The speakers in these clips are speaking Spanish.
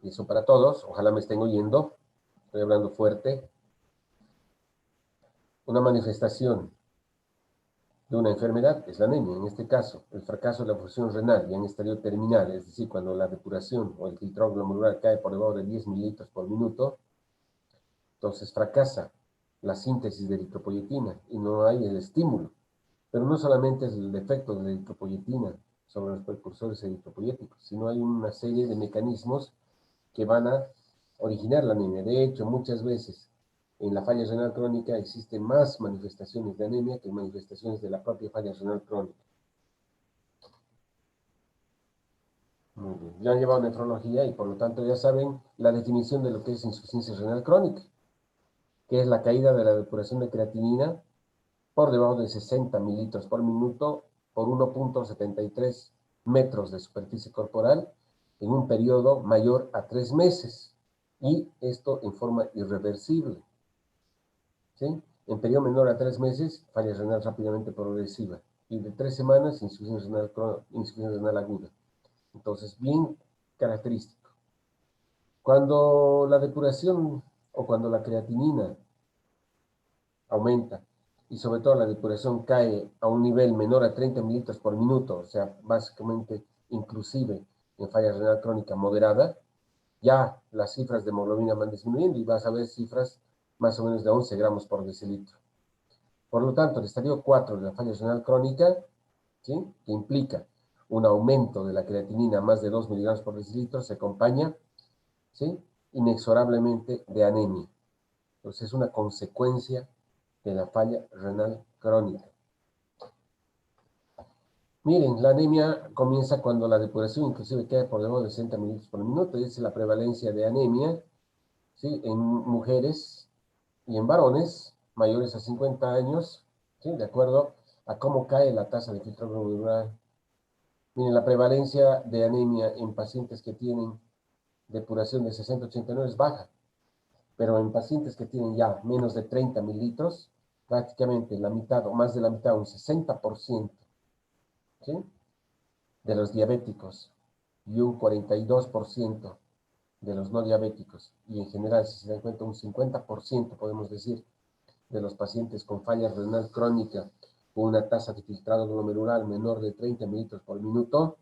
y eso para todos, ojalá me estén oyendo, estoy hablando fuerte, una manifestación de una enfermedad es la anemia. En este caso, el fracaso de la función renal ya en estadio terminal, es decir, cuando la depuración o el filtrado glomerular cae por debajo de 10 mililitros por minuto, entonces fracasa la síntesis de eritropoyetina y no hay el estímulo. Pero no solamente es el efecto de la eritropoyetina sobre los precursores eritropoyéticos, sino hay una serie de mecanismos que van a originar la anemia. De hecho, muchas veces en la falla renal crónica existen más manifestaciones de anemia que manifestaciones de la propia falla renal crónica. Muy bien. Ya han llevado nefrología y por lo tanto ya saben la definición de lo que es insuficiencia renal crónica, que es la caída de la depuración de creatinina por debajo de 60 mililitros por minuto por 1.73 metros de superficie corporal en un periodo mayor a 3 meses. Y esto en forma irreversible. ¿Sí? En periodo menor a 3 meses, falla renal rápidamente progresiva. Y de 3 semanas, insuficiencia renal aguda. Entonces, bien característico. Cuando la depuración o cuando la creatinina aumenta y sobre todo la depuración cae a un nivel menor a 30 mililitros por minuto, o sea, básicamente inclusive en falla renal crónica moderada, ya las cifras de hemoglobina van disminuyendo y vas a ver cifras más o menos de 11 gramos por decilitro. Por lo tanto, el estadio 4 de la falla renal crónica, ¿sí?, que implica un aumento de la creatinina a más de 2 miligramos por decilitro, se acompaña, ¿sí?, inexorablemente de anemia. Entonces es una consecuencia de la falla renal crónica. Miren, la anemia comienza cuando la depuración inclusive cae por debajo de 60 mililitros por minuto. Esa es la prevalencia de anemia, ¿sí?, en mujeres y en varones mayores a 50 años, ¿sí?, de acuerdo a cómo cae la tasa de filtrado glomerular. Miren, la prevalencia de anemia en pacientes que tienen depuración de 60-89 es baja, pero en pacientes que tienen ya menos de 30 mililitros, prácticamente la mitad o más de la mitad, un 60%, ¿sí?, de los diabéticos y un 42% de los no diabéticos, y en general, si se dan cuenta, un 50%, podemos decir, de los pacientes con falla renal crónica con una tasa de filtrado glomerular menor de 30 mililitros por minuto,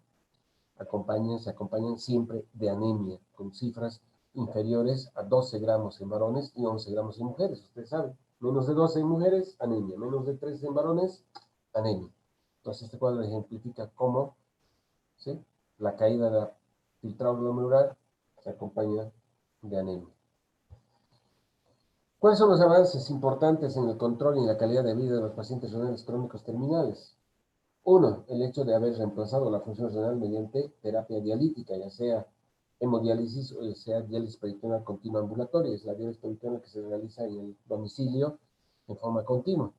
se acompañan siempre de anemia, con cifras inferiores a 12 gramos en varones y 11 gramos en mujeres. Ustedes saben, menos de 12 en mujeres, anemia, menos de 13 en varones, anemia. Entonces este cuadro ejemplifica cómo, ¿sí?, la caída de la filtrado glomerular se acompaña de anemia. ¿Cuáles son los avances importantes en el control y la calidad de vida de los pacientes renales crónicos terminales? Uno, el hecho de haber reemplazado la función renal mediante terapia dialítica, ya sea hemodiálisis o ya sea diálisis peritoneal continua ambulatoria. Es la diálisis peritoneal que se realiza en el domicilio en forma continua.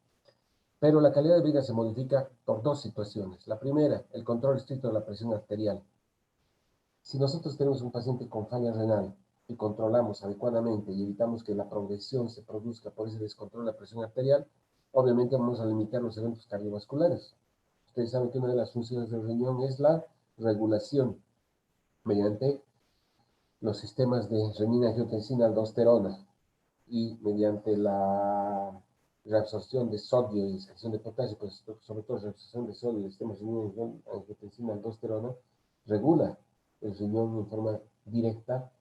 Pero la calidad de vida se modifica por dos situaciones. La primera, el control estricto de la presión arterial. Si nosotros tenemos un paciente con falla renal y controlamos adecuadamente y evitamos que la progresión se produzca por ese descontrol de la presión arterial, obviamente vamos a limitar los eventos cardiovasculares. Ustedes saben que una de las funciones del riñón es la regulación mediante los sistemas de renina, angiotensina, aldosterona y mediante la reabsorción de sodio y excreción de potasio, pues sobre todo reabsorción de sodio y el sistema renina, angiotensina, aldosterona, regula el riñón en forma directa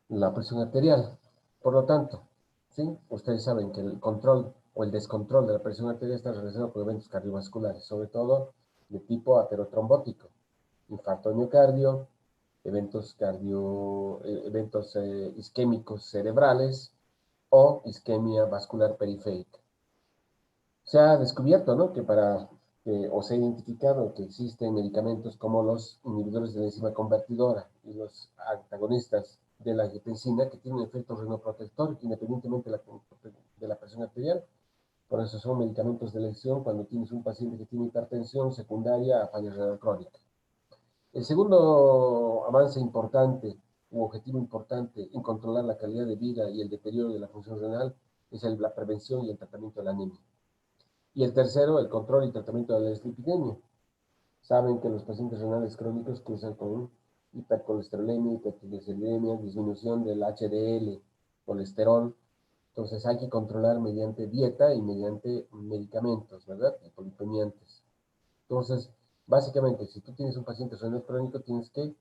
la presión arterial. Por lo tanto, ¿sí?, ustedes saben que el control o el descontrol de la presión arterial está relacionado con eventos cardiovasculares, sobre todo de tipo aterotrombótico, infarto de miocardio, eventos isquémicos cerebrales o isquemia vascular periférica. Se ha descubierto, ¿no?, que o se ha identificado que existen medicamentos como los inhibidores de la enzima convertidora y los antagonistas de la angiotensina que tienen efecto renoprotector independientemente de la presión arterial. Por eso son medicamentos de elección cuando tienes un paciente que tiene hipertensión secundaria a falla renal crónica. El segundo avance importante u objetivo importante en controlar la calidad de vida y el deterioro de la función renal es la prevención y el tratamiento de la anemia. Y el tercero, el control y tratamiento de la dislipidemia. Saben que los pacientes renales crónicos cruzan con hipercolesterolemia, hipertrigliceridemia, disminución del HDL, colesterol. Entonces hay que controlar mediante dieta y mediante medicamentos, ¿verdad? Hipolipemiantes. Entonces, básicamente, si tú tienes un paciente renal crónico, tienes que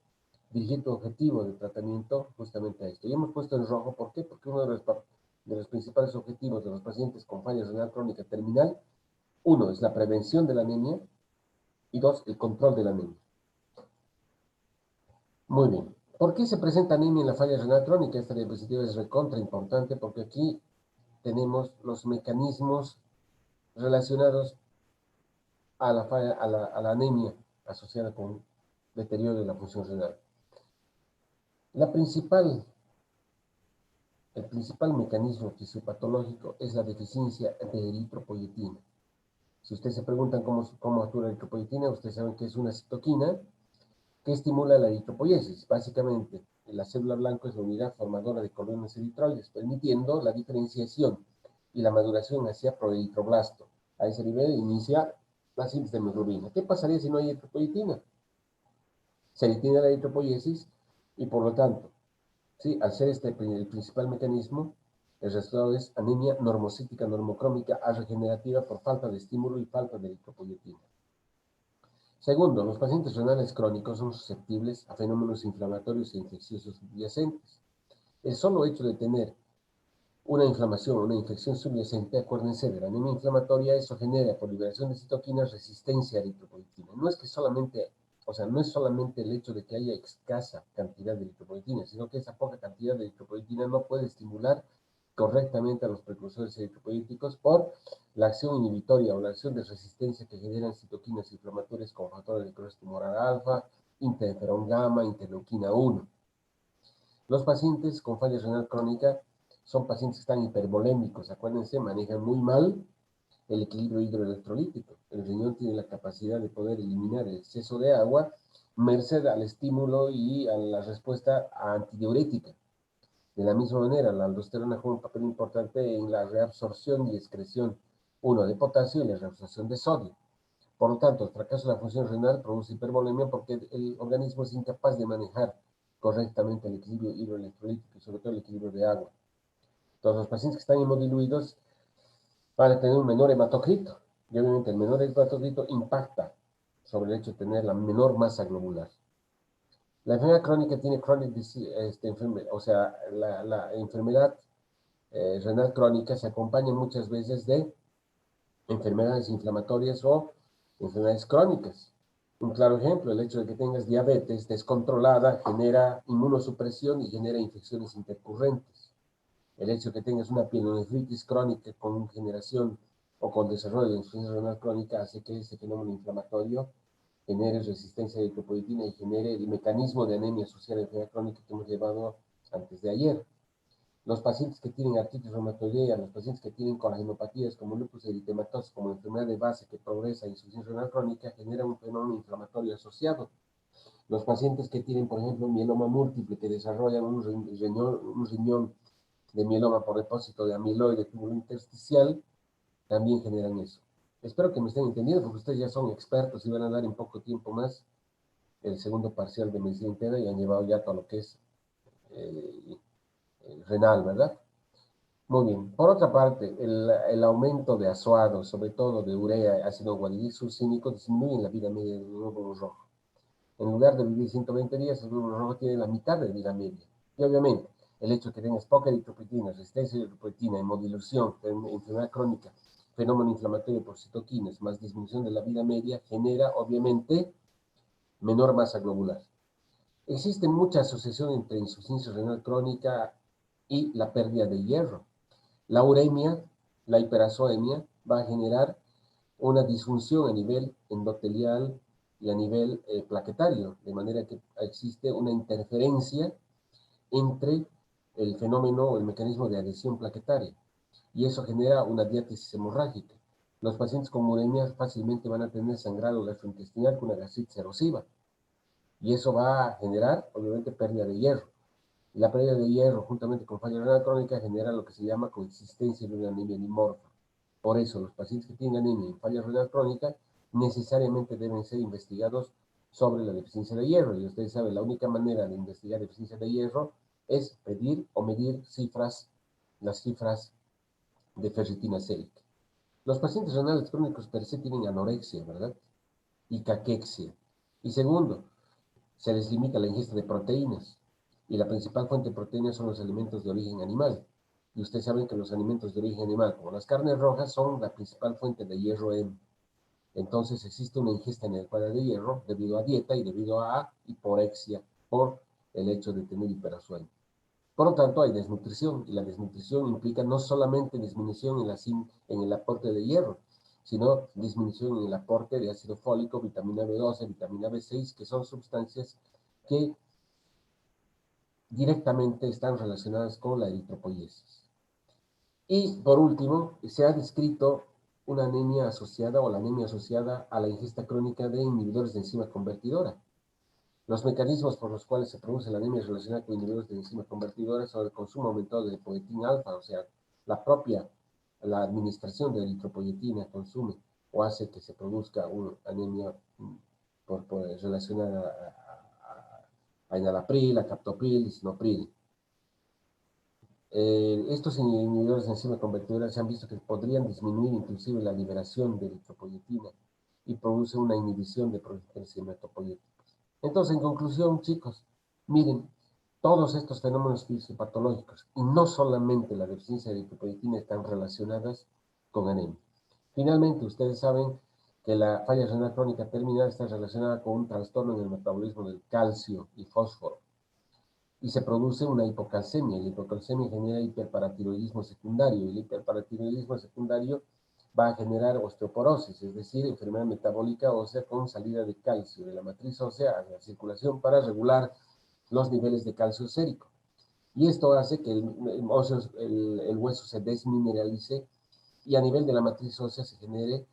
dirigir tu objetivo de tratamiento justamente a esto. Y hemos puesto en rojo, ¿por qué? Porque uno de los principales objetivos de los pacientes con falla renal crónica terminal, uno es la prevención de la anemia y dos, el control de la anemia. Muy bien. ¿Por qué se presenta anemia en la falla renal crónica? Esta diapositiva es recontra importante porque aquí tenemos los mecanismos relacionados a la anemia asociada con deterioro de la función renal. La principal El principal mecanismo fisiopatológico es la deficiencia de eritropoyetina. Si ustedes se preguntan cómo actúa la eritropoyetina, ustedes saben que es una citoquina que estimula la eritropoyesis. Básicamente, la célula blanca es la unidad formadora de colonias eritroides, permitiendo la diferenciación y la maduración hacia proeritroblasto. A ese nivel inicia la síntesis de hemoglobina. ¿Qué pasaría si no hay eritropoyetina? Se detiene la eritropoyesis y, por lo tanto, sí, al ser este el principal mecanismo, el resultado es anemia normocítica normocrómica regenerativa por falta de estímulo y falta de eritropoyetina. Segundo, los pacientes renales crónicos son susceptibles a fenómenos inflamatorios e infecciosos subyacentes. El solo hecho de tener una inflamación o una infección subyacente, acuérdense de la anemia inflamatoria, eso genera por liberación de citoquinas resistencia a eritropoyetina. No es que solamente, o sea, no es solamente el hecho de que haya escasa cantidad de eritropoyetina, sino que esa poca cantidad de eritropoyetina no puede estimular correctamente a los precursores eritropoyéticos por la acción inhibitoria o la acción de resistencia que generan citoquinas inflamatorias como factores de necrosis tumoral alfa, interferón gamma, interleuquina 1. Los pacientes con falla renal crónica son pacientes que están hipervolémicos, acuérdense, manejan muy mal el equilibrio hidroelectrolítico. El riñón tiene la capacidad de poder eliminar el exceso de agua merced al estímulo y a la respuesta antidiurética. De la misma manera, la aldosterona juega un papel importante en la reabsorción y excreción, uno, de potasio y la reabsorción de sodio. Por lo tanto, el fracaso de la función renal produce hipervolemia porque el organismo es incapaz de manejar correctamente el equilibrio hidroelectrolítico y sobre todo el equilibrio de agua. Entonces, los pacientes que están hemodiluidos van a tener un menor hematocrito y obviamente el menor hematocrito impacta sobre el hecho de tener la menor masa globular. La enfermedad crónica tiene chronic disease, o sea, la enfermedad renal crónica se acompaña muchas veces de enfermedades inflamatorias o enfermedades crónicas. Un claro ejemplo, el hecho de que tengas diabetes descontrolada genera inmunosupresión y genera infecciones intercurrentes. El hecho de que tengas una pielonefritis crónica con generación o con desarrollo de insuficiencia renal crónica hace que ese fenómeno inflamatorio genere resistencia a la eritropoyetina y genere el mecanismo de anemia asociada a la enfermedad crónica que hemos llevado antes de ayer. Los pacientes que tienen artritis reumatoidea, los pacientes que tienen colagenopatías como lupus eritematoso, como enfermedad de base que progresa en insuficiencia renal crónica, generan un fenómeno inflamatorio asociado. Los pacientes que tienen, por ejemplo, un mieloma múltiple, que desarrollan un riñón de mieloma por depósito de amiloide túbulo intersticial, también generan eso. Espero que me estén entendiendo, porque ustedes ya son expertos y van a dar en poco tiempo más el segundo parcial de medicina interna y han llevado ya todo lo que es eh, renal, ¿verdad? Muy bien. Por otra parte, el aumento de azuados, sobre todo de urea, ácido guanidil succínico, disminuye la vida media del glóbulo rojo. En lugar de vivir 120 días, el glóbulo rojo tiene la mitad de vida media. Y obviamente, el hecho de que tengas poca eritropoyetina, resistencia a eritropoyetina, hemodilución, enfermedad crónica, fenómeno inflamatorio por citoquinas, más disminución de la vida media, genera, obviamente, menor masa globular. Existe mucha asociación entre insuficiencia renal crónica y la pérdida de hierro. La uremia, la hiperazoemia, va a generar una disfunción a nivel endotelial y a nivel plaquetario, de manera que existe una interferencia entre el fenómeno o el mecanismo de adhesión plaquetaria, y eso genera una diátesis hemorrágica. Los pacientes con uremia fácilmente van a tener sangrado gastrointestinal con una gastritis erosiva, y eso va a generar, obviamente, pérdida de hierro. Y la pérdida de hierro, juntamente con falla renal crónica, genera lo que se llama coexistencia de una anemia dimorfa. Por eso, los pacientes que tienen anemia y falla renal crónica necesariamente deben ser investigados sobre la deficiencia de hierro. Y ustedes saben, la única manera de investigar deficiencia de hierro es pedir o medir las cifras de ferritina sérica. Los pacientes renales crónicos per se tienen anorexia, ¿verdad? Y caquexia. Y segundo, se les limita la ingesta de proteínas. Y la principal fuente de proteínas son los alimentos de origen animal. Y ustedes saben que los alimentos de origen animal, como las carnes rojas, son la principal fuente de hierro M. Entonces existe una ingesta inadecuada de hierro debido a dieta y debido a hiporexia por el hecho de tener hiperasueño. Por lo tanto, hay desnutrición, y la desnutrición implica no solamente disminución en el aporte de hierro, sino disminución en el aporte de ácido fólico, vitamina B12, vitamina B6, que son sustancias que directamente están relacionadas con la eritropoyesis. Y por último, se ha descrito una anemia asociada o la anemia asociada a la ingesta crónica de inhibidores de enzima convertidora. Los mecanismos por los cuales se produce la anemia relacionada con inhibidores de enzima convertidora son el consumo aumentado de poietina alfa, o sea, la administración de eritropoyetina consume o hace que se produzca una anemia relacionada a enalapril, a captopril y sinopril. Estos inhibidores de enzima convertidora se han visto que podrían disminuir inclusive la liberación de eritropoyetina y produce una inhibición de proteínas hematopoyéticas. Entonces, en conclusión, chicos, miren, todos estos fenómenos fisiopatológicos y no solamente la deficiencia de eritropoyetina están relacionadas con anemia. Finalmente, ustedes saben que la falla renal crónica terminal está relacionada con un trastorno en el metabolismo del calcio y fósforo y se produce una hipocalcemia. La hipocalcemia genera hiperparatiroidismo secundario. El hiperparatiroidismo secundario va a generar osteoporosis, es decir, enfermedad metabólica ósea con salida de calcio de la matriz ósea a la circulación para regular los niveles de calcio sérico. Y esto hace que el hueso se desmineralice y a nivel de la matriz ósea se genere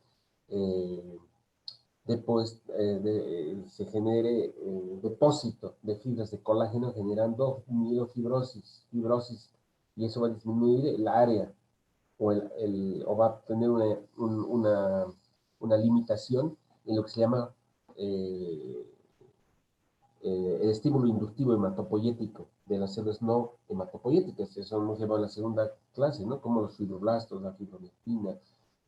se genere depósito de fibras de colágeno generando fibrosis, y eso va a disminuir el área o va a tener una limitación en lo que se llama el estímulo inductivo hematopoyético de las células no hematopoyéticas. Eso nos lleva a la segunda clase, ¿no? Como los fibroblastos, la fibronectina,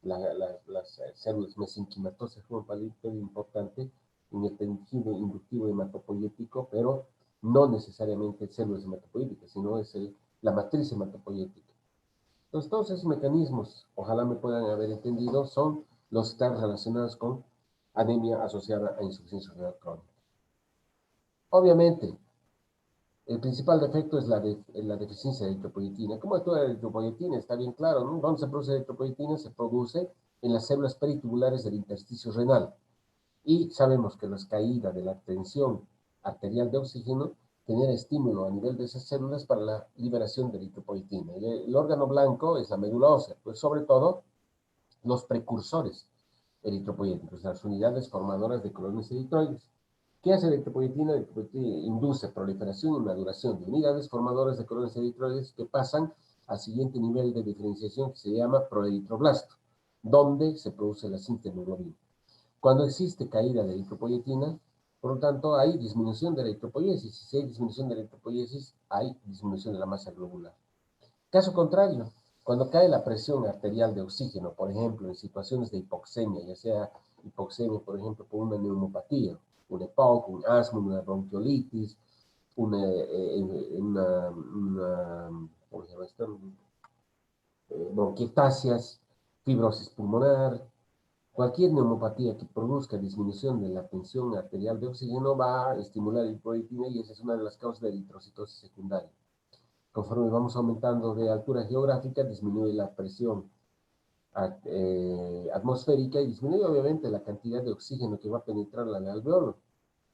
las células mesenquimatosas juegan un papel importante en el tejido inductivo hematopoyético, pero no necesariamente células hematopoyéticas, sino es la matriz hematopoyética. Entonces, todos esos mecanismos, ojalá me puedan haber entendido, son los que están relacionados con anemia asociada a insuficiencia renal crónica. Obviamente, el principal defecto es la deficiencia de eritropoyetina. ¿Cómo actúa la eritropoyetina? Está bien claro, ¿no? ¿Dónde se produce la eritropoyetina? Se produce en las células peritubulares del intersticio renal. Y sabemos que la caída de la tensión arterial de oxígeno genera estímulo a nivel de esas células para la liberación de eritropoyetina. El órgano blanco es la médula ósea, pues sobre todo los precursores eritropoyéticos, las unidades formadoras de colonias eritroides. ¿Qué hace la eritropoyetina? La eritropoyetina induce proliferación y maduración de unidades formadoras de colonias eritroides que pasan al siguiente nivel de diferenciación que se llama proeritroblasto, donde se produce la sintemoglobina. Cuando existe caída de eritropoyetina, por lo tanto, hay disminución de la eritropoyesis. Si hay disminución de la eritropoyesis, hay disminución de la masa globular. Caso contrario, cuando cae la presión arterial de oxígeno, por ejemplo, en situaciones de hipoxemia, ya sea hipoxemia, por ejemplo, por una neumopatía, un EPOC, un asma, una bronquiolitis, ¿cómo se llama esto? Bronquiectasias, fibrosis pulmonar, cualquier neumopatía que produzca disminución de la tensión arterial de oxígeno va a estimular el eritropoyetina y esa es una de las causas de eritrocitosis secundaria. Conforme vamos aumentando de altura geográfica, disminuye la presión atmosférica y disminuye obviamente la cantidad de oxígeno que va a penetrar al alveolo.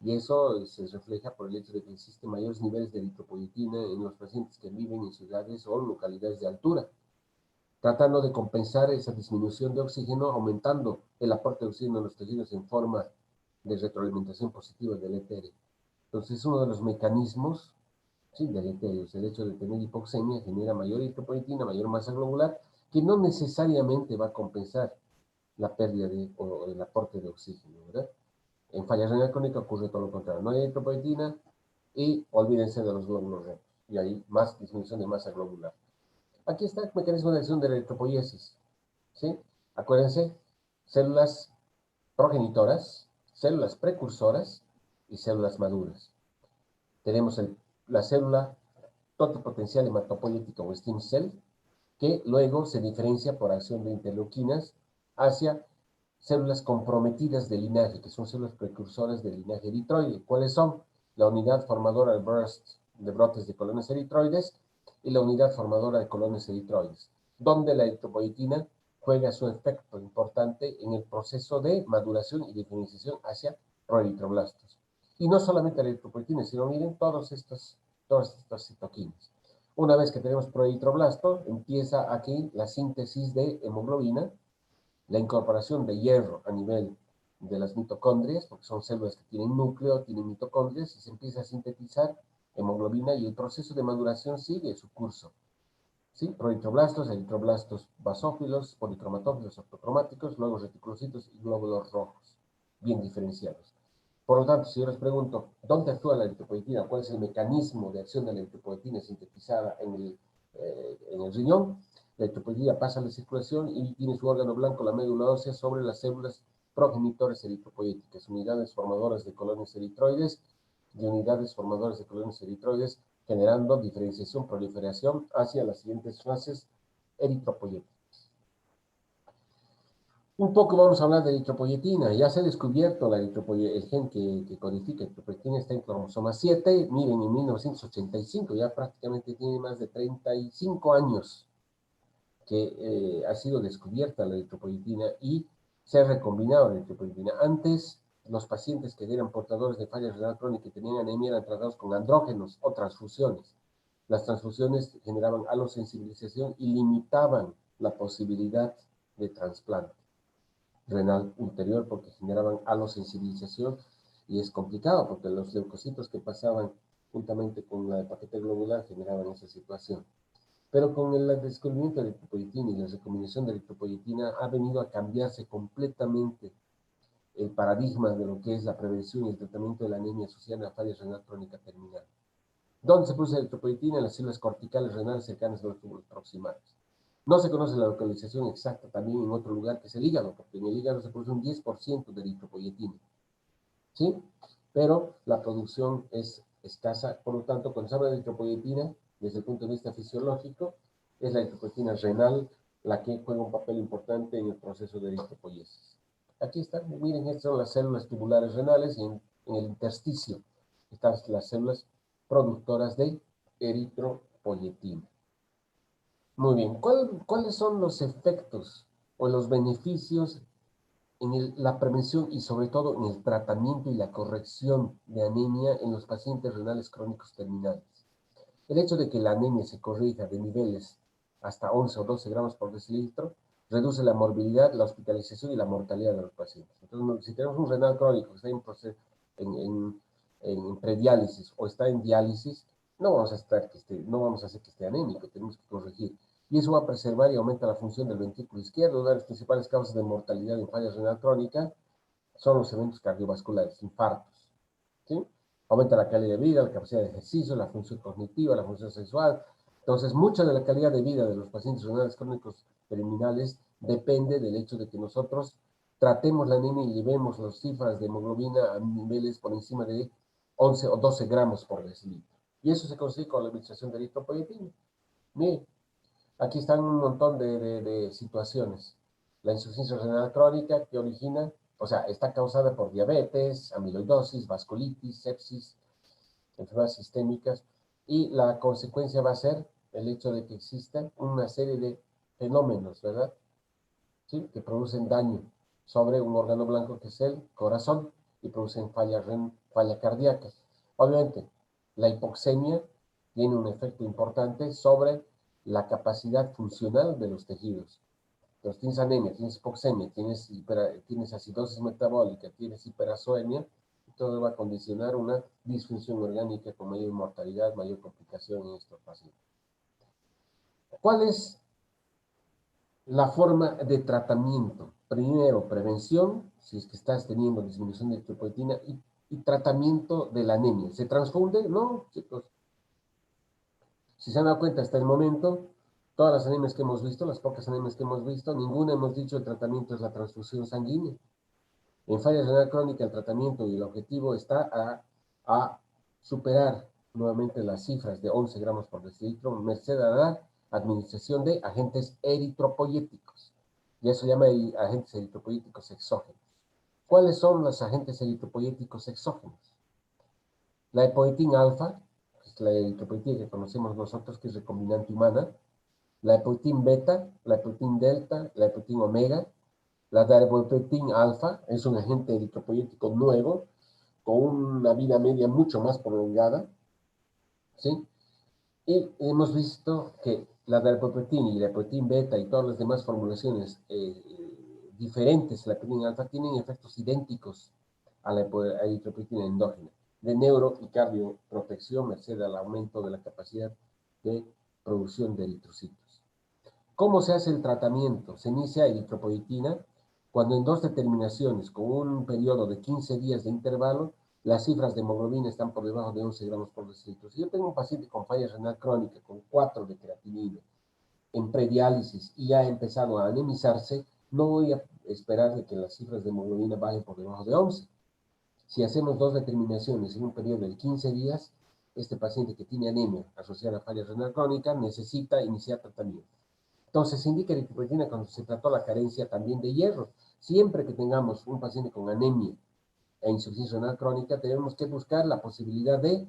Y eso se refleja por el hecho de que existen mayores niveles de eritropoyetina en los pacientes que viven en ciudades o localidades de altura, tratando de compensar esa disminución de oxígeno, aumentando el aporte de oxígeno a los tejidos en forma de retroalimentación positiva del ETR. Entonces, uno de los mecanismos deleterios. El hecho de tener hipoxemia genera mayor eritropoyetina, mayor masa globular, que no necesariamente va a compensar la pérdida o el aporte de oxígeno, ¿verdad? En falla renal crónica ocurre todo lo contrario. No hay eritropoyetina y olvídense de los glóbulos rojos. Y hay más disminución de masa globular. Aquí está el mecanismo de acción de la eritropoyesis. ¿Sí? Acuérdense, células progenitoras, células precursoras y células maduras. Tenemos la célula totipotencial hematopoyética o stem cell, que luego se diferencia por acción de interleuquinas hacia células comprometidas de linaje, que son células precursoras del linaje eritroide. ¿Cuáles son? La unidad formadora de brotes de colones eritroides y la unidad formadora de colones eritroides, donde la eritropoyetina juega su efecto importante en el proceso de maduración y diferenciación hacia proeritroblastos. Y no solamente la eritropoyetina, sino miren todas estas citoquinas. Una vez que tenemos proeritroblasto, empieza aquí la síntesis de hemoglobina, la incorporación de hierro a nivel de las mitocondrias, porque son células que tienen núcleo, tienen mitocondrias, y se empieza a sintetizar hemoglobina y el proceso de maduración sigue su curso. ¿Sí? Proeritroblastos, eritroblastos basófilos, policromatófilos, ortocromáticos, luego reticulocitos y glóbulos rojos, bien diferenciados. Por lo tanto, si yo les pregunto, ¿dónde actúa la eritropoyetina? ¿Cuál es el mecanismo de acción de la eritropoyetina sintetizada en el riñón? La eritropoyetina pasa a la circulación y tiene su órgano blanco, la médula ósea, sobre las células progenitoras eritropoyéticas, unidades formadoras de colones eritroides y unidades formadoras de colones eritroides, generando diferenciación, proliferación hacia las siguientes fases eritropoyéticas. Un poco vamos a hablar de eritropoyetina. Ya se ha descubierto el gen que codifica eritropoyetina está en cromosoma 7. Miren, en 1985, ya prácticamente tiene más de 35 años que ha sido descubierta la eritropoyetina y se ha recombinado la eritropoyetina. Antes, los pacientes que eran portadores de falla renal crónica y tenían anemia eran tratados con andrógenos o transfusiones. Las transfusiones generaban alosensibilización y limitaban la posibilidad de trasplante renal ulterior porque generaban alosensibilización y es complicado porque los leucocitos que pasaban juntamente con la paquete globular generaban esa situación. Pero con el descubrimiento de la eritropoyetina y la recombinación de la eritropoyetina ha venido a cambiarse completamente el paradigma de lo que es la prevención y el tratamiento de la anemia asociada a falla renal crónica terminal. ¿Dónde se produce la eritropoyetina? En las células corticales renales cercanas a los túbulos proximales. No se conoce la localización exacta también en otro lugar que es el hígado, porque en el hígado se produce un 10% de eritropoyetina. ¿Sí? Pero la producción es escasa. Por lo tanto, cuando se habla de eritropoyetina, desde el punto de vista fisiológico, es la eritropoyetina renal la que juega un papel importante en el proceso de eritropoyesis. Aquí están, miren, estas son las células tubulares renales y en el intersticio están las células productoras de eritropoyetina. Muy bien, ¿cuáles son los efectos o los beneficios en la prevención y sobre todo en el tratamiento y la corrección de anemia en los pacientes renales crónicos terminales? El hecho de que la anemia se corrija de niveles hasta 11 o 12 gramos por decilitro reduce la morbilidad, la hospitalización y la mortalidad de los pacientes. Entonces, si tenemos un renal crónico que está en prediálisis o está en diálisis, no vamos a hacer que esté anémico, tenemos que corregir. Y eso va a preservar y aumenta la función del ventrículo izquierdo. Una de las principales causas de mortalidad en falla renal crónica son los eventos cardiovasculares, infartos. ¿Sí? Aumenta la calidad de vida, la capacidad de ejercicio, la función cognitiva, la función sexual. Entonces, mucha de la calidad de vida de los pacientes renales crónicos terminales depende del hecho de que nosotros tratemos la anemia y llevemos las cifras de hemoglobina a niveles por encima de 11 o 12 gramos por decilitro. Y eso se consigue con la administración de eritropoyetina. Miren, aquí están un montón de situaciones. La insuficiencia renal crónica que origina, o sea, está causada por diabetes, amiloidosis, vasculitis, sepsis, enfermedades sistémicas, y la consecuencia va a ser el hecho de que exista una serie de fenómenos, ¿verdad? ¿Sí? Que producen daño sobre un órgano blanco que es el corazón y producen falla cardíaca. Obviamente, la hipoxemia tiene un efecto importante sobre la capacidad funcional de los tejidos. Entonces, tienes anemia, tienes hipoxemia, tienes acidosis metabólica, tienes hiperazoemia, y todo va a condicionar una disfunción orgánica con mayor mortalidad, mayor complicación en estos pacientes. ¿Cuál es la forma de tratamiento? primero, prevención, si es que estás teniendo disminución de eritropoyetina, y tratamiento de la anemia. ¿Se transfunde? No, chicos. Si se han dado cuenta hasta el momento, todas las anemias que hemos visto, las pocas anemias que hemos visto, ninguna hemos dicho el tratamiento es la transfusión sanguínea. En falla renal crónica el tratamiento y el objetivo está a superar nuevamente las cifras de 11 gramos por decilitro, merced a la administración de agentes eritropoyéticos. Y eso se llama agentes eritropoyéticos exógenos. ¿Cuáles son los agentes eritropoyéticos exógenos? La epoetina alfa, que es la eritropoyetina que conocemos nosotros, que es recombinante humana, la epoetina beta, la epoetina delta, la epoetina omega, la darbepoetina alfa es un agente eritropoyético nuevo, con una vida media mucho más prolongada, ¿sí? Y hemos visto que la darbepoetina y la epoetina beta y todas las demás formulaciones diferentes de la epoetina alfa tienen efectos idénticos a la eritropoyetina endógena, de neuro y cardioprotección, merced al aumento de la capacidad de producción de eritrocitos. ¿Cómo se hace el tratamiento? Se inicia eritropoyetina cuando en dos determinaciones, con un periodo de 15 días de intervalo, las cifras de hemoglobina están por debajo de 11 gramos por decilitro. Si yo tengo un paciente con falla renal crónica, con 4 de creatinina, en prediálisis y ha empezado a anemizarse, no voy a esperar de que las cifras de hemoglobina bajen por debajo de 11. Si hacemos dos determinaciones en un periodo de 15 días, este paciente que tiene anemia asociada a falla renal crónica necesita iniciar tratamiento. Entonces, se indica eritropoyetina cuando se trató la carencia también de hierro. Siempre que tengamos un paciente con anemia e insuficiencia renal crónica, tenemos que buscar la posibilidad de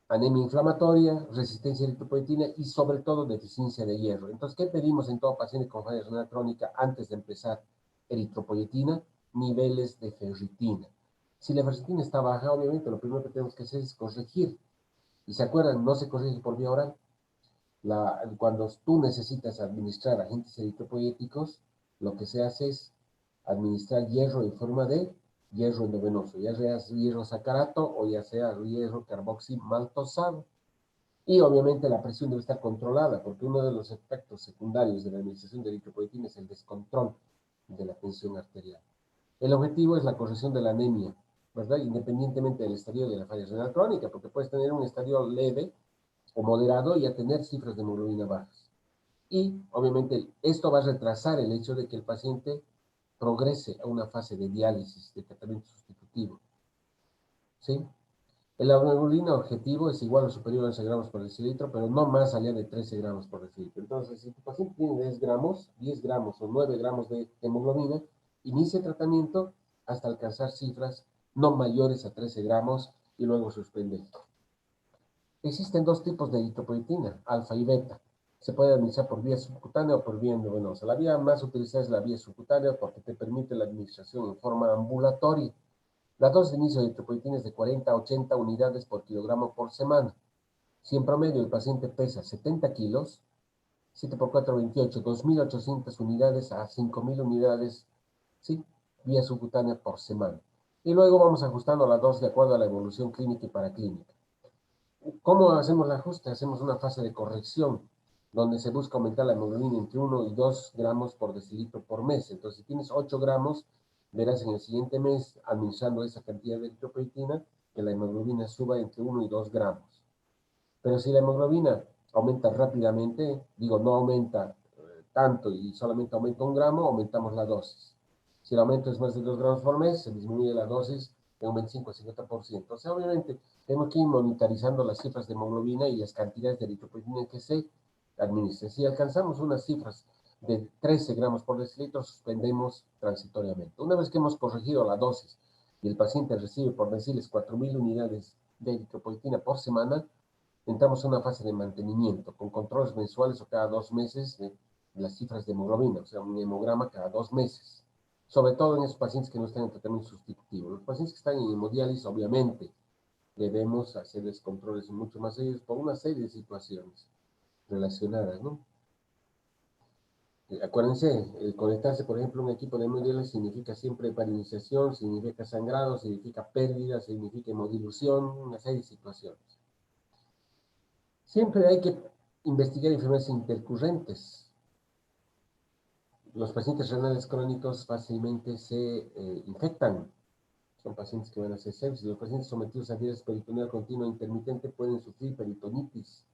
anemia inflamatoria, resistencia a eritropoyetina y sobre todo deficiencia de hierro. Entonces, ¿qué pedimos en todo paciente con falla renal crónica antes de empezar eritropoyetina? Niveles de ferritina. Si la ferritina está baja, obviamente lo primero que tenemos que hacer es corregir. Y se acuerdan, no se corrige por vía oral. Cuando tú necesitas administrar agentes eritropoyéticos, lo que se hace es administrar hierro en forma de hierro endovenoso, ya sea hierro sacarato o ya sea hierro carboximaltosado. Y obviamente la presión debe estar controlada, porque uno de los efectos secundarios de la administración de eritropoyetina es el descontrol de la tensión arterial. El objetivo es la corrección de la anemia, ¿verdad? Independientemente del estadio de la falla renal crónica, porque puedes tener un estadio leve o moderado y a tener cifras de hemoglobina bajas. Y obviamente esto va a retrasar el hecho de que el paciente progrese a una fase de diálisis, de tratamiento sustitutivo. ¿Sí? El hemoglobina objetivo es igual o superior a 11 gramos por decilitro, pero no más allá de 13 gramos por decilitro. Entonces, si tu paciente tiene 10 gramos o 9 gramos de hemoglobina, inicia el tratamiento hasta alcanzar cifras no mayores a 13 gramos y luego suspende. Existen dos tipos de eritropoyetina, alfa y beta. Se puede administrar por vía subcutánea o por vía endovenosa. La vía más utilizada es la vía subcutánea porque te permite la administración en forma ambulatoria. La dosis de inicio de eritropoyetina es de 40 a 80 unidades por kilogramo por semana. Si en promedio el paciente pesa 70 kilos, 7 por 4, 28, 2.800 unidades a 5.000 unidades, ¿sí? Vía subcutánea por semana. Y luego vamos ajustando la dosis de acuerdo a la evolución clínica y paraclínica. ¿Cómo hacemos el ajuste? Hacemos una fase de corrección, donde se busca aumentar la hemoglobina entre 1 y 2 gramos por decilitro por mes. Entonces, si tienes 8 gramos, verás en el siguiente mes, administrando esa cantidad de eritropoyetina, que la hemoglobina suba entre 1 y 2 gramos. Pero si la hemoglobina aumenta rápidamente, digo, no aumenta tanto y solamente aumenta 1 gramo, aumentamos la dosis. Si el aumento es más de 2 gramos por mes, se disminuye la dosis de un 25 a 50%. O sea, obviamente, tenemos que ir monitorizando las cifras de hemoglobina y las cantidades de eritropoyetina que se administren. Si alcanzamos unas cifras de 13 gramos por decilitro, suspendemos transitoriamente. Una vez que hemos corregido la dosis y el paciente recibe, por decirles, 4.000 unidades de eritropoyetina por semana, entramos en una fase de mantenimiento, con controles mensuales o cada 2 meses de las cifras de hemoglobina, o sea, un hemograma cada 2 meses. Sobre todo en esos pacientes que no están en tratamiento sustitutivo. Los pacientes que están en hemodiálisis, obviamente, debemos hacerles controles mucho más serios por una serie de situaciones relacionadas, ¿no? Acuérdense, el conectarse, por ejemplo, a un equipo de hemodiálisis significa siempre heparinización, significa sangrado, significa pérdida, significa hemodilución, una serie de situaciones. Siempre hay que investigar enfermedades intercurrentes. los pacientes renales crónicos fácilmente se infectan. Son pacientes que van a hacer sepsis. Los pacientes sometidos a diálisis peritoneal continua intermitente pueden sufrir peritonitis.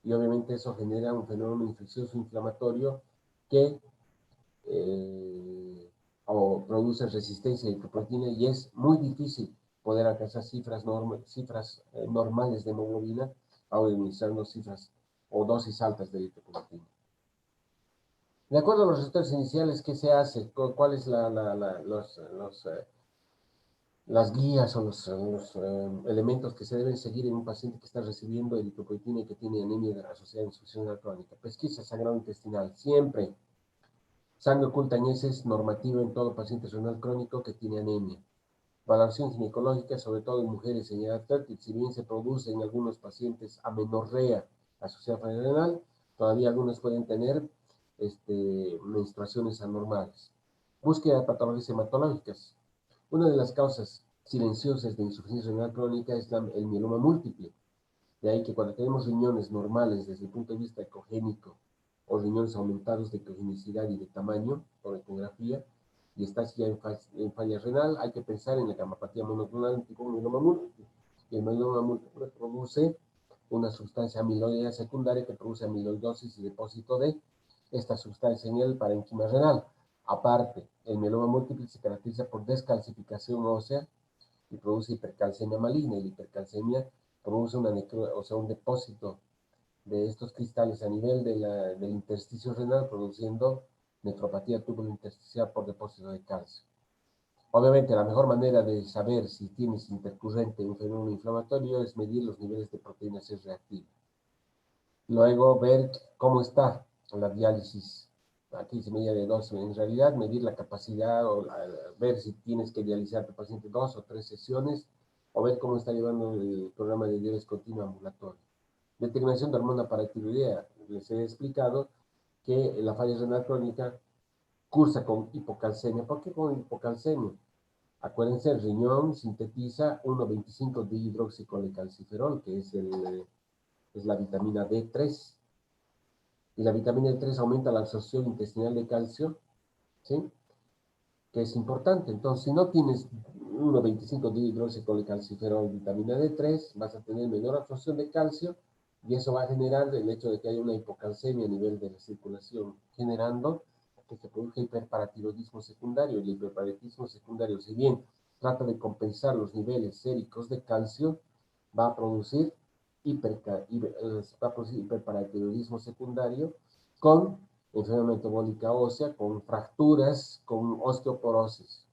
Y obviamente eso genera un fenómeno infeccioso inflamatorio que o produce resistencia a la eritropoyetina y es muy difícil poder alcanzar cifras normales de hemoglobina administrando cifras o dosis altas de eritropoyetina. De acuerdo a los resultados iniciales, ¿qué se hace? ¿Cuál es las guías o los elementos que se deben seguir en un paciente que está recibiendo eritropoyetina y que tiene anemia asociada a insuficiencia renal crónica? Pesquisa sangrado intestinal, siempre. Sangre oculta en heces normativa en todo paciente renal crónico que tiene anemia. Valoración ginecológica, sobre todo en mujeres en edad fértil, si bien se produce en algunos pacientes amenorrea asociada a falla renal, todavía algunos pueden tener menstruaciones anormales. Búsqueda de patologías hematológicas. Una de las causas silenciosas de insuficiencia renal crónica es el mieloma múltiple. De ahí que cuando tenemos riñones normales desde el punto de vista ecogénico o riñones aumentados de ecogenicidad y de tamaño por ecografía, y estás ya en falla renal, hay que pensar en la gamapatía monoclonal tipo mieloma múltiple. Y el mieloma múltiple produce una sustancia amiloidea secundaria que produce amiloidosis y depósito de esta sustancia en el parénquima renal. Aparte, el mieloma múltiple se caracteriza por descalcificación ósea y produce hipercalcemia maligna. Y la hipercalcemia produce un depósito de estos cristales a nivel del intersticio renal, produciendo nefropatía tubulointersticial por depósito de calcio. Obviamente, la mejor manera de saber si tienes intercurrente un fenómeno inflamatorio es medir los niveles de proteína C reactiva. Luego, ver cómo está la diálisis. Aquí se medía de dos. En realidad, medir la capacidad o ver si tienes que dializar a tu paciente 2 o 3 sesiones o ver cómo está llevando el programa de diálisis continua ambulatorio. Determinación de hormona paratiroidea. Les he explicado que la falla renal crónica cursa con hipocalcemia. ¿Por qué con hipocalcemia? Acuérdense, el riñón sintetiza 1,25 dihidroxicolecalciferol, que es la vitamina D3. Y la vitamina D3 aumenta la absorción intestinal de calcio, ¿sí? Que es importante. Entonces, si no tienes 1,25 dihidroxicolecalciferol, vitamina D3, vas a tener menor absorción de calcio y eso va a generar el hecho de que haya una hipocalcemia a nivel de la circulación, generando que se produzca hiperparatiroidismo secundario. El hiperparatiroidismo secundario, si bien trata de compensar los niveles séricos de calcio, va a producir hiperparatiroidismo secundario con enfermedad metabólica ósea, con fracturas, con osteoporosis.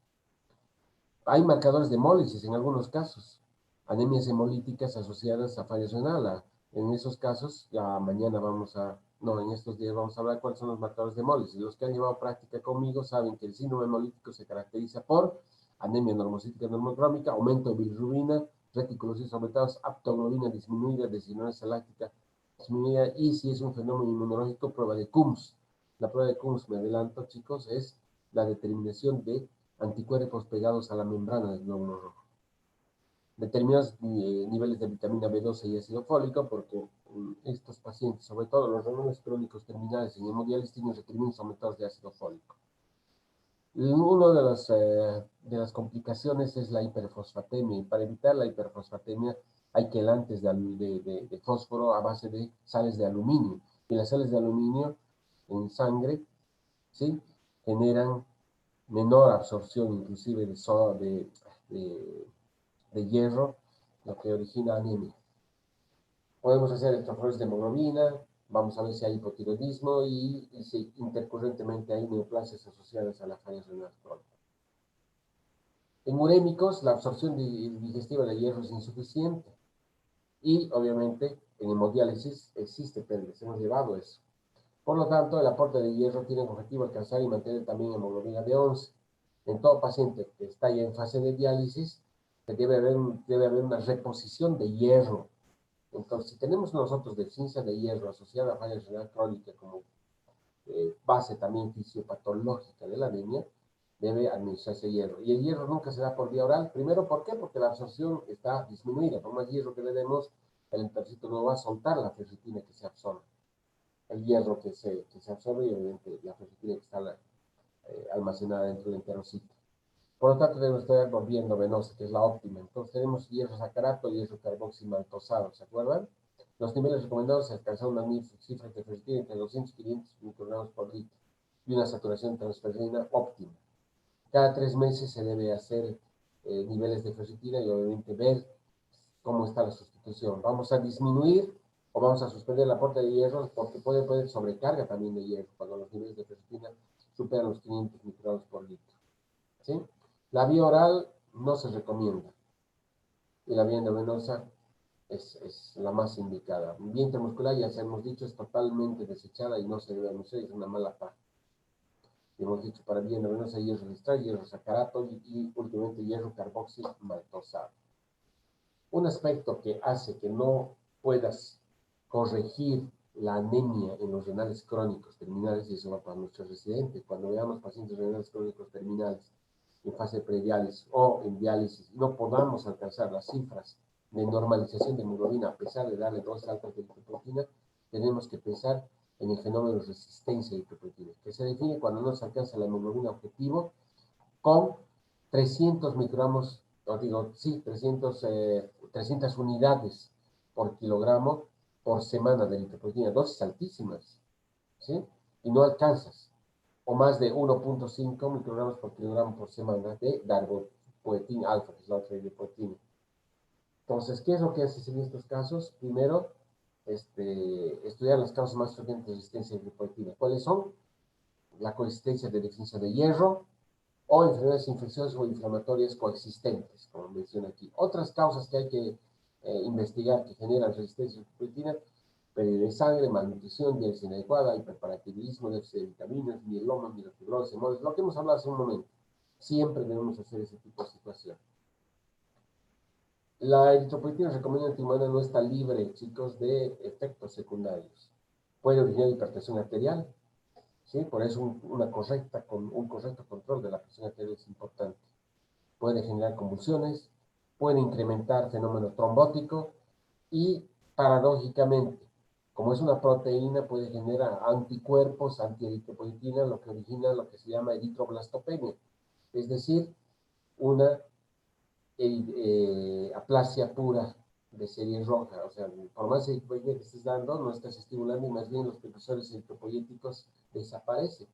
Hay marcadores de hemólisis en algunos casos, anemias hemolíticas asociadas a falla renal. En esos casos, ya mañana en estos días vamos a hablar cuáles son los marcadores de hemólisis. Los que han llevado práctica conmigo saben que el síndrome hemolítico se caracteriza por anemia normocítica normocrómica, aumento de bilirrubina, reticulocitos aumentados, aptoglobina disminuida, deshidrogenasa láctica disminuida, y si es un fenómeno inmunológico, prueba de Coombs. La prueba de Coombs, me adelanto, chicos, es la determinación de anticuerpos pegados a la membrana del glóbulo rojo. Determinados niveles de vitamina B12 y ácido fólico, porque estos pacientes, sobre todo los renales crónicos terminales en hemodiálisis, tienen requerimientos aumentados de ácido fólico. Una de las complicaciones es la hiperfosfatemia, y para evitar la hiperfosfatemia hay quelantes de fósforo a base de sales de aluminio. Y las sales de aluminio en sangre, ¿sí?, generan menor absorción inclusive de hierro, lo que origina anemia. Podemos hacer electroforesis de hemoglobina, vamos a ver si hay hipotiroidismo y si intercurrentemente hay neoplasias asociadas a la falla renal crónica. En urémicos, la absorción digestiva de hierro es insuficiente y obviamente en hemodiálisis existe pérdidas, hemos llevado eso. Por lo tanto, el aporte de hierro tiene como objetivo alcanzar y mantener también hemoglobina de 11. En todo paciente que está ya en fase de diálisis, debe haber una reposición de hierro. Entonces, si tenemos nosotros deficiencia de hierro asociada a falla renal crónica como base también fisiopatológica de la anemia, debe administrarse hierro. Y el hierro nunca se da por vía oral. Primero, ¿por qué? Porque la absorción está disminuida. Por más hierro que le demos, el enterocito no va a soltar la ferritina que se absorbe. el hierro que se absorbe y obviamente la ferritina que está almacenada dentro del enterocito. Por lo tanto, debemos estar volviendo venosa, que es la óptima. Entonces, tenemos hierro sacarato y hierro carboximaltosado, ¿se acuerdan? Los niveles recomendados se alcanzan una cifra de ferritina entre 200 y 500 microgramos por litro y una saturación transferrina óptima. Cada 3 meses se debe hacer niveles de ferritina y obviamente ver cómo está la sustitución. Vamos a disminuir o vamos a suspender el aporte de hierro porque puede haber sobrecarga también de hierro cuando los niveles de ferritina superan los 500 microgramos por litro. ¿Sí? La vía oral no se recomienda y la vía endovenosa es la más indicada. Vía intramuscular, ya se hemos dicho, es totalmente desechada y no se debe anunciar, es una mala práctica. Hemos dicho para vía endovenosa hierro listral, hierro sacarato y últimamente hierro carboximaltosado. Un aspecto que hace que no puedas corregir la anemia en los renales crónicos terminales, y eso va para nuestros residentes, cuando veamos pacientes renales crónicos terminales en fase prediálisis o en diálisis, no podamos alcanzar las cifras de normalización de hemoglobina a pesar de darle dosis altas de eritropoyetina, tenemos que pensar en el fenómeno de resistencia a eritropoyetina, que se define cuando no se alcanza la hemoglobina objetivo con 300 microgramos, o digo, sí, 300 unidades por kilogramo por semana de eritropoyetina, dosis altísimas, ¿sí? Y no alcanzas, o más de 1.5 microgramos por kilogramo por semana de darbepoetina alfa, que es la otra eritropoyetina. Entonces, ¿qué es lo que haces en estos casos? Primero, estudiar las causas más frecuentes de resistencia a eritropoyetina. ¿Cuáles son? La coexistencia de deficiencia de hierro, o enfermedades infecciosas o inflamatorias coexistentes, como menciona aquí. Otras causas que hay que investigar que generan resistencia a la eritropoyetina: pérdida de sangre, malnutrición, dieta inadecuada, hiperparatiroidismo, déficit de vitaminas, mieloma, mielofibrosis, hemorroides, lo que hemos hablado hace un momento. Siempre debemos hacer ese tipo de situación. La eritropoyetina recombinante humana no está libre, chicos, de efectos secundarios. Puede originar hipertensión arterial, ¿sí? Por eso un correcto control de la presión arterial es importante. Puede generar convulsiones, puede incrementar fenómeno trombótico y, paradójicamente, como es una proteína, puede generar anticuerpos antieritropoyetina, lo que origina lo que se llama eritroblastopenia, es decir, una aplasia pura de serie roja. O sea, por más eritropoyetina que estés dando, no estás estimulando y más bien los precursores eritropoyéticos desaparecen.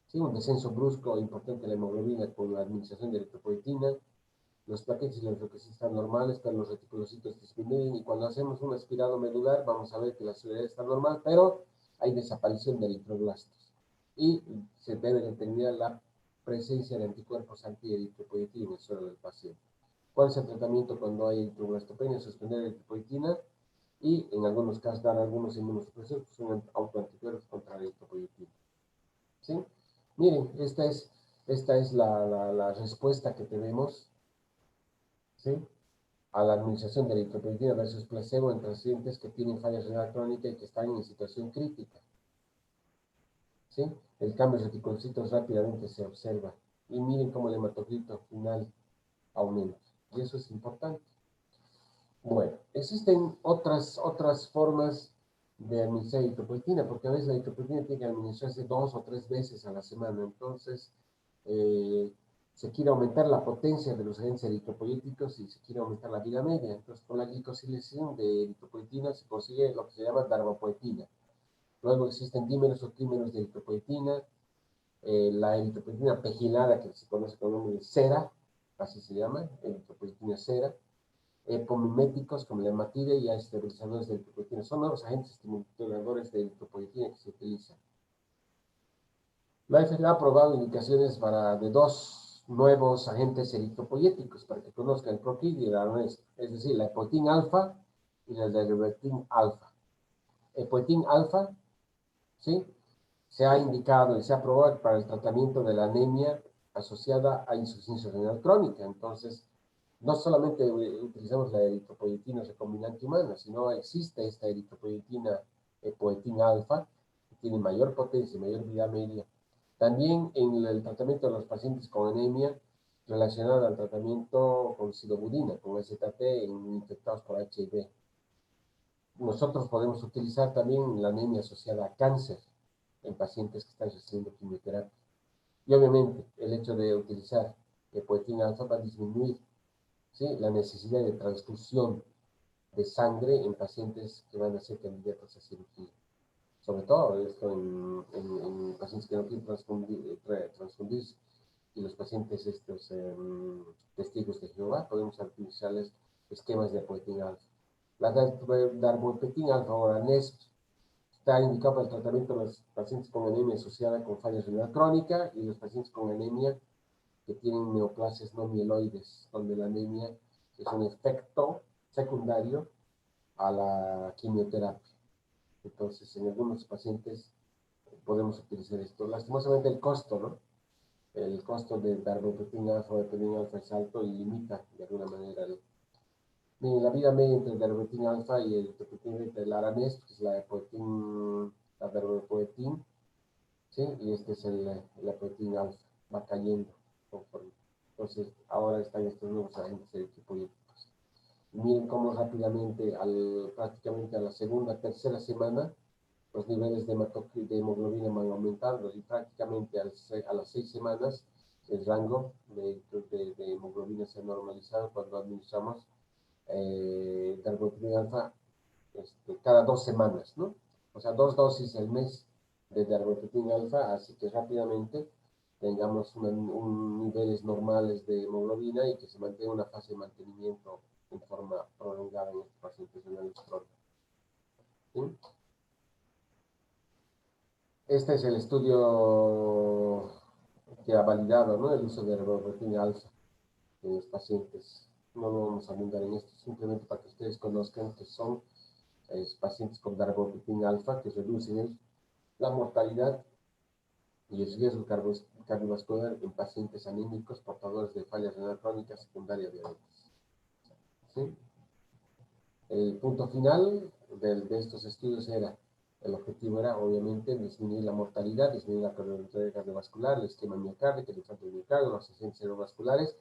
¿Sí? Un descenso brusco e importante de la hemoglobina con la administración de eritropoyetina. Los plaquetes y los leucocitos están normales, pero los reticulocitos disminuyen, y cuando hacemos un aspirado medular vamos a ver que la celularidad está normal, pero hay desaparición de eritroblastos. Y se debe determinar la presencia de anticuerpos antieritropoyetina en el suelo del paciente. ¿Cuál es el tratamiento cuando hay eritroblastopenia? Suspender eritropoyetina y en algunos casos dar algunos inmunosupresores que son autoanticuerpos contra la eritropoyetina. ¿Sí? Miren, esta es la respuesta que tenemos, ¿sí?, a la administración de eritropoyetina versus placebo en pacientes que tienen falla renal crónica y que están en situación crítica. ¿Sí? El cambio de reticulocitos rápidamente se observa. Y miren cómo el hematocrito final aumenta. Y eso es importante. Bueno, existen otras formas de administrar eritropoyetina, porque a veces la eritropoyetina tiene que administrarse 2 o 3 veces a la semana. Entonces, se quiere aumentar la potencia de los agentes eritropoyéticos y se quiere aumentar la vida media. Entonces, con la glicosilación de eritropoyetina se consigue lo que se llama darbepoetina. Luego existen dímeros o trímeros de eritropoyetina, la eritropoyetina pegilada, que se conoce con el nombre de cera, así se llama, eritropoyetina cera, epomiméticos como la hematida y estabilizadores de eritropoyetina. Son nuevos agentes estimuladores de eritropoyetina que se utilizan. La FDA ha aprobado indicaciones de 2 nuevos agentes eritropoyéticos para que conozcan el ProKid y el ARNEST, es decir, la epoetin alfa y la derivatin alfa. Epoetin alfa, ¿sí?, se ha indicado y se ha aprobado para el tratamiento de la anemia asociada a insuficiencia renal crónica. Entonces, no solamente utilizamos la eritropoyetina recombinante humana, sino existe esta eritropoyetina epoetin alfa, que tiene mayor potencia y mayor vida media. También en el tratamiento de los pacientes con anemia relacionada al tratamiento con sidobudina, con STT, infectados por HIV. nosotros podemos utilizar también la anemia asociada a cáncer en pacientes que están recibiendo quimioterapia. Y obviamente el hecho de utilizar epoetina alfa va a disminuir, ¿sí?, la necesidad de transfusión de sangre en pacientes que van a ser candidatos a cirugía. Sobre todo esto en pacientes que no quieren transfundirse, y los pacientes estos testigos de Jehová, podemos utilizarles esquemas de epoetina alfa. La darbepoetina alfa o la NESP está indicado para el tratamiento de los pacientes con anemia asociada con falla renal crónica y los pacientes con anemia que tienen neoplasias no mieloides, donde la anemia es un efecto secundario a la quimioterapia. Entonces, en algunos pacientes podemos utilizar esto. Lastimosamente el costo, ¿no? El costo de darbepoetina alfa o epoetina alfa es alto y limita de alguna manera la vida media entre el darbepoetina alfa y el topotetina del aranés, que es la darbepoetina, ¿sí? Y este es la epoetina alfa, va cayendo conforme. Entonces, ahora están estos nuevos agentes electropoyéticos. Miren cómo rápidamente, prácticamente a la segunda, tercera semana, los niveles de hemoglobina van aumentando y prácticamente a las 6 semanas el rango de hemoglobina se ha normalizado cuando administramos darbepoetina alfa cada 2 semanas, ¿no? O sea, 2 dosis al mes de darbepoetina alfa, así que rápidamente tengamos niveles normales de hemoglobina y que se mantenga una fase de mantenimiento en forma prolongada en estos pacientes renales crónicos. ¿Sí? Este es el estudio que ha validado, ¿no?, el uso de darbepoetina alfa en los pacientes. No vamos a abundar en esto, simplemente para que ustedes conozcan que son pacientes con darbepoetina alfa que reducen la mortalidad y el riesgo cardiovascular en pacientes anémicos portadores de falla renal crónica secundaria diabetes. ¿Sí? El punto final de estos estudios el objetivo era obviamente disminuir la mortalidad, disminuir la cardiovascular, el esquema miocárdico, el infarto del miocardio, los accidentes cerebrovasculares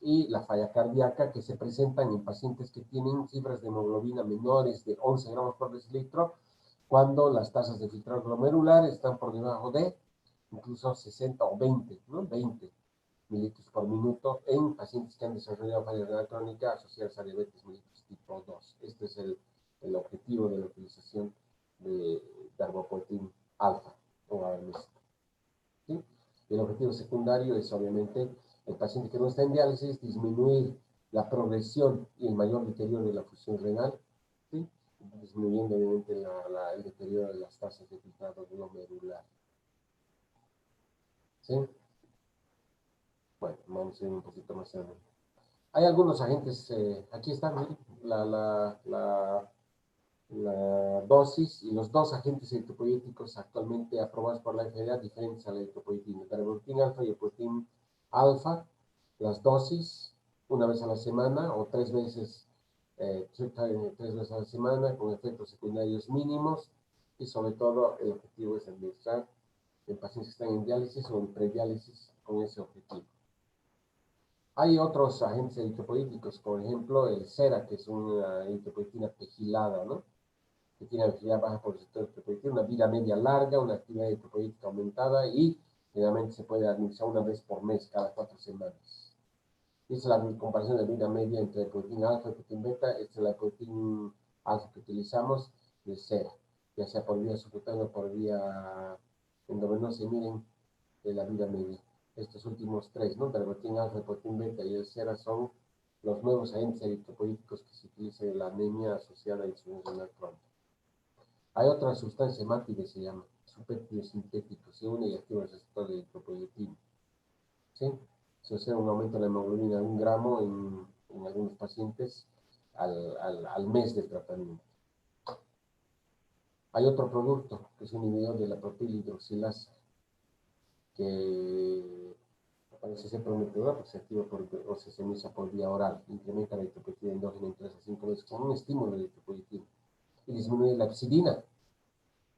y la falla cardíaca que se presentan en pacientes que tienen cifras de hemoglobina menores de 11 gramos por decilitro, cuando las tasas de filtrado glomerular están por debajo de incluso 60 o 20, ¿no? 20 mililitros por minuto en pacientes que han desarrollado falla renal crónica asociadas a diabetes mellitus tipo 2. Este es el objetivo de la utilización de darbepoetina alfa o AMS. ¿Sí? El objetivo secundario es obviamente el paciente que no está en diálisis, disminuir la progresión y el mayor deterioro de la función renal, ¿sí?, disminuyendo obviamente el deterioro de las tasas de filtrado glomerular. ¿Sí? Bueno, vamos a ir un poquito más adelante. Hay algunos agentes, aquí están, miren, la dosis y los dos agentes eritropoyéticos actualmente aprobados por la FDA diferentes a la eritropoyetina, darbepoetina alfa y epoetina alfa, las dosis una vez a la semana o 3 veces, 3 veces a la semana con efectos secundarios mínimos y sobre todo el objetivo es administrar en pacientes que están en diálisis o en prediálisis con ese objetivo. Hay otros agentes eritropoyéticos, por ejemplo el SERA, que es una eritropoyetina pegilada, ¿no?, que tiene actividad baja por el receptor eritropoyetina, una vida media larga, una actividad eritropoyética aumentada y generalmente se puede administrar una vez por mes, cada 4 semanas. Esta es la comparación de vida media entre epoetina alfa y epoetina beta. Esta es la epoetina alfa que utilizamos de SERA, ya sea por vía subcutánea o por vía endovenosa. Y miren la vida media. Estos últimos tres, ¿no?, darbepoetina alfa, epoetina beta y el SERA, son los nuevos agentes eritropoyéticos que se utilizan en la anemia asociada a insuficiencia renal crónica. Hay otra sustancia MAPI que se llama superpeptido sintético, se une y activa el receptor de eritropoyetina. ¿Sí? Se hace un aumento de la hemoglobina de 1 gramo en algunos pacientes al mes del tratamiento. Hay otro producto que es un inhibidor de la propilhidroxilasa, que parece ser prometedor porque se activa o se semilla por vía oral, incrementa la eritropoyetina endógena en 3 a 5 veces con un estímulo de eritropoyetina y disminuye la epsilina.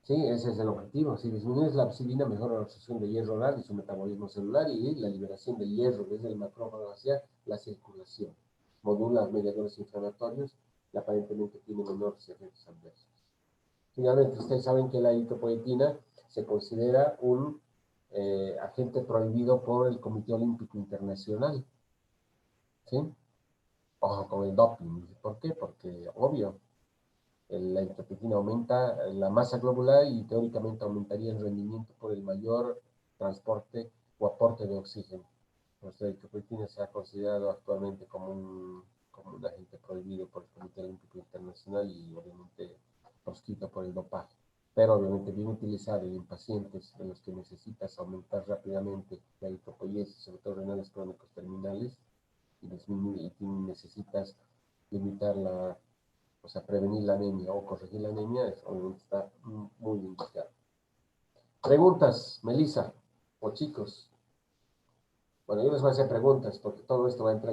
Sí, ese es el objetivo. Si disminuyes la epsilina, mejora la absorción de hierro oral y su metabolismo celular y la liberación del hierro desde el macrófago hacia la circulación. Modula mediadores inflamatorios y aparentemente tiene menores efectos adversos. Finalmente, ustedes saben que la eritropoyetina se considera un agente prohibido por el Comité Olímpico Internacional, ¿sí? Ojo con el doping. ¿Por qué? Porque, obvio, la eritropoyetina aumenta la masa globular y teóricamente aumentaría el rendimiento por el mayor transporte o aporte de oxígeno. Pues la eritropoyetina se ha considerado actualmente como un agente prohibido por el Comité Olímpico Internacional y obviamente proscrito por el dopaje. Pero obviamente bien utilizado en pacientes en los que necesitas aumentar rápidamente la eritropoyesis, sobre todo renales crónicos terminales, y necesitas limitar o sea, prevenir la anemia o corregir la anemia, obviamente está muy indicado. Preguntas, Melissa, o chicos. Bueno, yo les voy a hacer preguntas porque todo esto va a entrar en